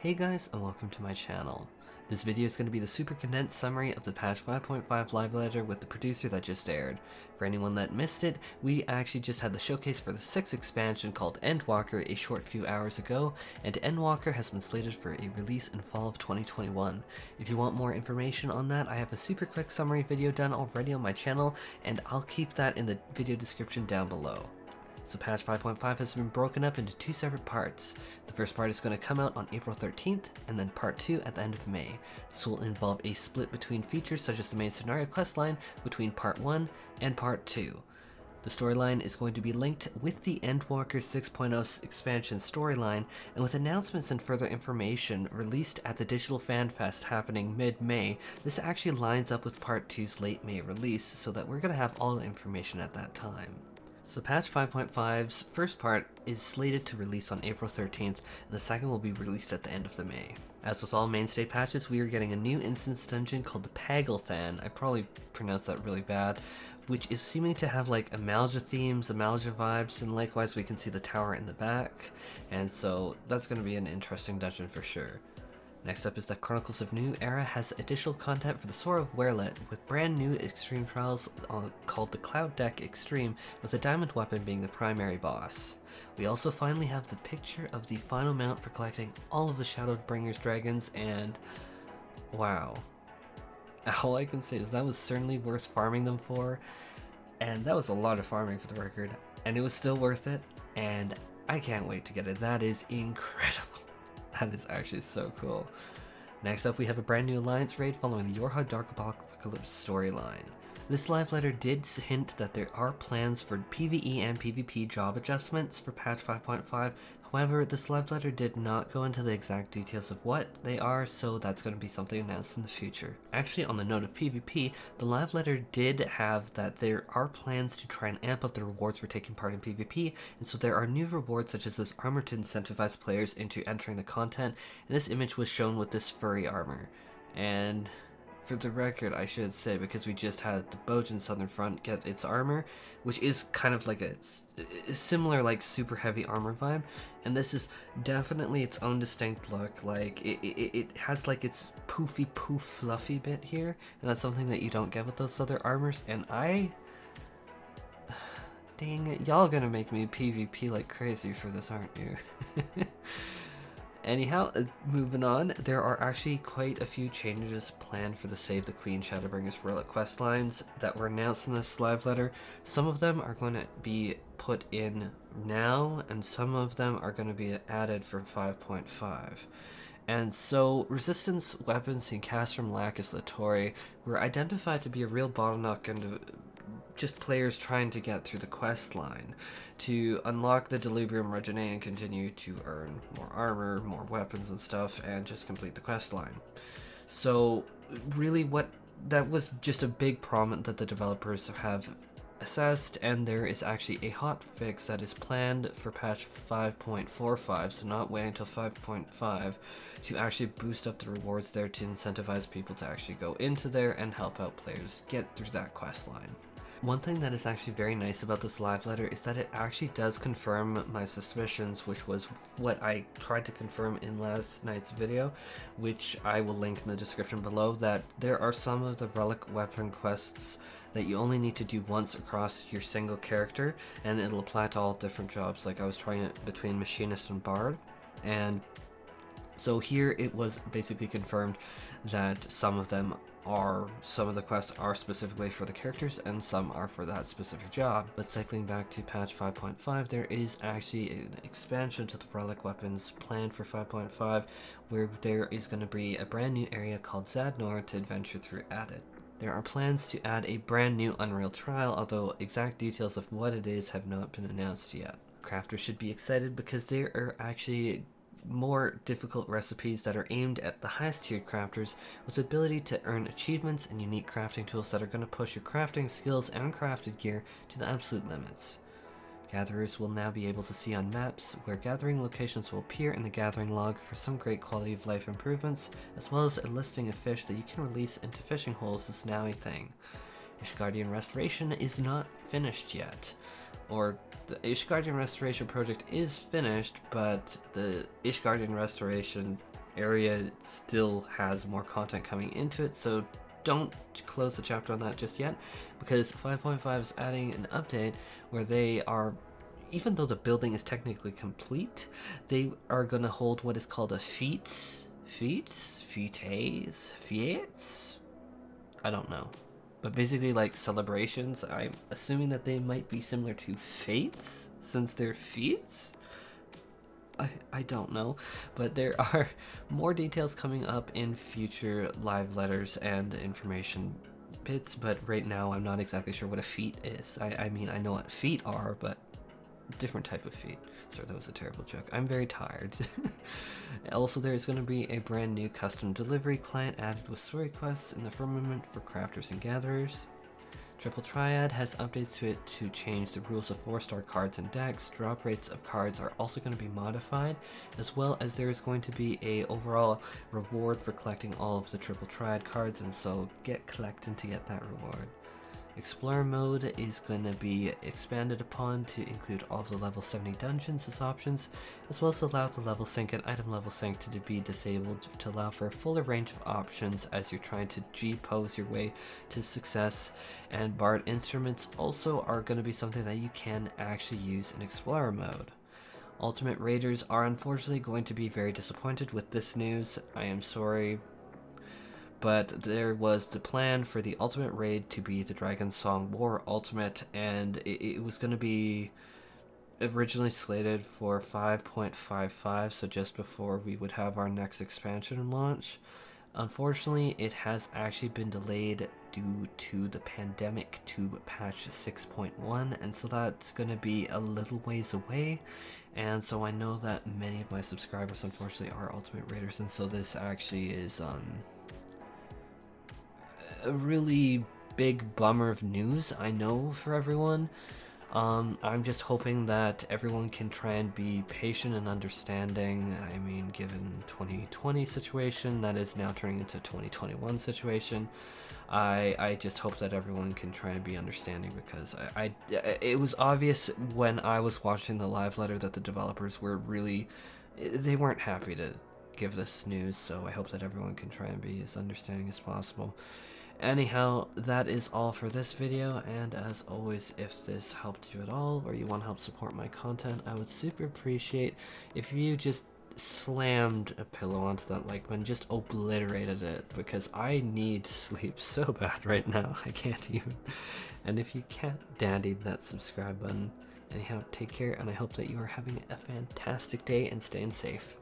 Hey guys, and welcome to my channel. This video is going to be the super condensed summary of the patch 5.5 live letter with the producer that just aired. For anyone that missed it, we actually just had the showcase for the 6th expansion called Endwalker a short few hours ago, and Endwalker has been slated for a release in fall of 2021. If you want more information on that, I have a super quick summary video done already on my channel, and I'll keep that in the video description down below. So patch 5.5 has been broken up into two separate parts. The first part is going to come out on April 13th, and then part 2 at the end of May. This will involve a split between features such as the main scenario questline between part 1 and part 2. The storyline is going to be linked with the Endwalker 6.0 expansion storyline, and with announcements and further information released at the Digital Fan Fest happening mid-May, this actually lines up with part 2's late May release, so that we're going to have all the information at that time. So patch 5.5's first part is slated to release on April 13th, and the second will be released at the end of the May. As with all mainstay patches, we are getting a new instance dungeon called the Pagelthan. I probably pronounced that really bad, which is seeming to have like Amalja themes, Amalja vibes, and likewise we can see the tower in the back, and so that's going to be an interesting dungeon for sure. Next up is that Chronicles of New Era has additional content for the Sword of Werlet, with brand new extreme trials called the Cloud Deck Extreme, with the diamond weapon being the primary boss. We also finally have the picture of the final mount for collecting all of the Shadowbringers dragons, and wow. All I can say is that was certainly worth farming them for, and that was a lot of farming for the record, and it was still worth it, and I can't wait to get it. That is incredible. That is actually so cool. Next up, we have a brand new Alliance raid following the Yorha Dark Apocalypse storyline. This live letter did hint that there are plans for PvE and PvP job adjustments for patch 5.5. However, this live letter did not go into the exact details of what they are, so that's going to be something announced in the future. Actually, on the note of PvP, the live letter did have that there are plans to try and amp up the rewards for taking part in PvP, and so there are new rewards such as this armor to incentivize players into entering the content, and this image was shown with this furry armor. And for the record, I should say, because we just had the bozjan Southern Front get its armor, which is kind of like a similar like super heavy armor vibe, and this is definitely its own distinct look. Like it has like its poofy poof fluffy bit here, and that's something that you don't get with those other armors, and dang it, y'all gonna make me PvP like crazy for this, aren't you? Anyhow, moving on, there are actually quite a few changes planned for the Save the Queen Shadowbringers Relic questlines that were announced in this live letter. Some of them are going to be put in now, and some of them are going to be added for 5.5. And so, resistance weapons you cast from Lacus Latori were identified to be a real bottleneck and just players trying to get through the quest line to unlock the Delubrium Reginae and continue to earn more armor, more weapons and stuff, and just complete the quest line. So really that was just a big problem that the developers have assessed, and there is actually a hot fix that is planned for patch 5.45, so not waiting until 5.5 to actually boost up the rewards there to incentivize people to actually go into there and help out players get through that quest line. One thing that is actually very nice about this live letter is that it actually does confirm my suspicions, which was what I tried to confirm in last night's video, which I will link in the description below, that there are some of the Relic weapon quests that you only need to do once across your single character, and it'll apply to all different jobs. Like I was trying it between Machinist and Bard, and so here it was basically confirmed that some of the quests are specifically for the characters and some are for that specific job. But cycling back to patch 5.5, there is actually an expansion to the Relic weapons planned for 5.5, where there is going to be a brand new area called Zadnor to adventure through added. There are plans to add a brand new Unreal trial, although exact details of what it is have not been announced yet. Crafters should be excited because there are actually more difficult recipes that are aimed at the highest tiered crafters, with the ability to earn achievements and unique crafting tools that are going to push your crafting skills and crafted gear to the absolute limits. Gatherers will now be able to see on maps where gathering locations will appear in the gathering log for some great quality of life improvements, as well as a listing of fish that you can release into fishing holes is now a thing. Ishgardian Restoration is not finished yet, or the Ishgardian Restoration project is finished, but the Ishgardian Restoration area still has more content coming into it, so don't close the chapter on that just yet, because 5.5 is adding an update where they are, even though the building is technically complete, they are going to hold what is called a feats? I don't know. But basically like celebrations. I'm assuming that they might be similar to fates, since they're feats? I don't know, but there are more details coming up in future live letters and information bits, but right now I'm not exactly sure what a feat is. I mean, I know what feet are, but different type of feat. Sorry, that was a terrible joke. I'm very tired. Also, there's going to be a brand new custom delivery client added with story quests in the firmament for crafters and gatherers. Triple Triad has updates to it to change the rules of 4-star cards and decks. Drop rates of cards are also going to be modified, as well as there is going to be a overall reward for collecting all of the Triple Triad cards, and so get collecting to get that reward. Explorer mode is going to be expanded upon to include all of the level 70 dungeons as options, as well as allow the level sync and item level sync to be disabled to allow for a fuller range of options as you're trying to G-pose your way to success. And bard instruments also are going to be something that you can actually use in Explorer mode. Ultimate Raiders are unfortunately going to be very disappointed with this news. I am sorry. But there was the plan for the Ultimate Raid to be the Dragon Song War Ultimate, and it was going to be originally slated for 5.55, so just before we would have our next expansion launch. Unfortunately, it has actually been delayed due to the pandemic to patch 6.1, and so that's going to be a little ways away. And so I know that many of my subscribers unfortunately are Ultimate Raiders, and so this actually is a really big bummer of news, I know, for everyone. I'm just hoping that everyone can try and be patient and understanding. I mean, given 2020 situation that is now turning into 2021 situation, I just hope that everyone can try and be understanding, because it was obvious when I was watching the live letter that the developers were really, they weren't happy to give this news, so I hope that everyone can try and be as understanding as possible. Anyhow, that is all for this video, and as always, if this helped you at all, or you want to help support my content, I would super appreciate if you just slammed a pillow onto that like button, just obliterated it, because I need sleep so bad right now, I can't even. And if you can't, dandy that subscribe button. Anyhow, take care, and I hope that you are having a fantastic day and staying safe.